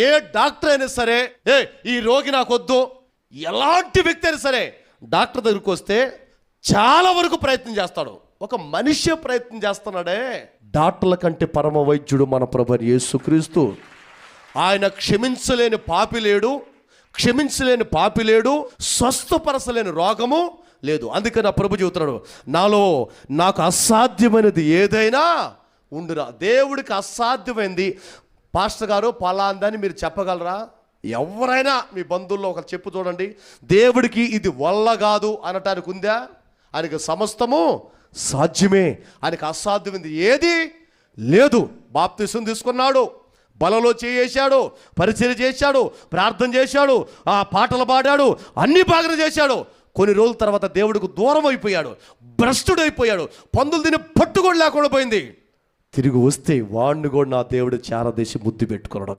ఏ doctor అయినా సరే, ఈ రోగి నాకొద్దు, ఎలాంటి వ్యక్తి అయినా సరే డాక్టర్ దగ్గరికి వస్తే చాలా వరకు ప్రయత్నం చేస్తాడు. ఒక మనిషి ప్రయత్నం చేస్తున్నాడే. డాక్టర్ల కంటే పరమ వైద్యుడు మన ప్రభువు యేసుక్రీస్తు. ఆయన క్షమించలేని పాపి లేడు, స్వస్థపరచలేని రోగము లేదు. అందుకని నా ప్రభు చెబుతున్నాడు, నాకు అసాధ్యమైనది ఏదైనా ఉండురా. దేవుడికి అసాధ్యమైంది పాస్టర్ గారు పలాందని మీరు చెప్పగలరా? ఎవరైనా మీ బంధువుల్లో ఒకరు చెప్పు చూడండి, దేవుడికి ఇది వల్ల కాదు అనటానికి ఉందా? ఆయనకి సమస్తము సాధ్యమే. ఆయనకు అసాధ్యమైంది ఏది లేదు. బాప్తిసం తీసుకున్నాడు, బలలో చేశాడు, పరిచర్య చేశాడు, ప్రార్థన చేశాడు, ఆ పాటలు పాడాడు, అన్ని బాగా చేశాడు. కొన్ని రోజుల తర్వాత దేవుడికి దూరం అయిపోయాడు, భ్రష్టుడైపోయాడు, పందులు తిని పట్టు కూడా లేకుండా పోయింది. తిరిగి వస్తే వాడిని కూడా నా దేవుడు చారదేశి ముద్దు పెట్టుకున్నాడు.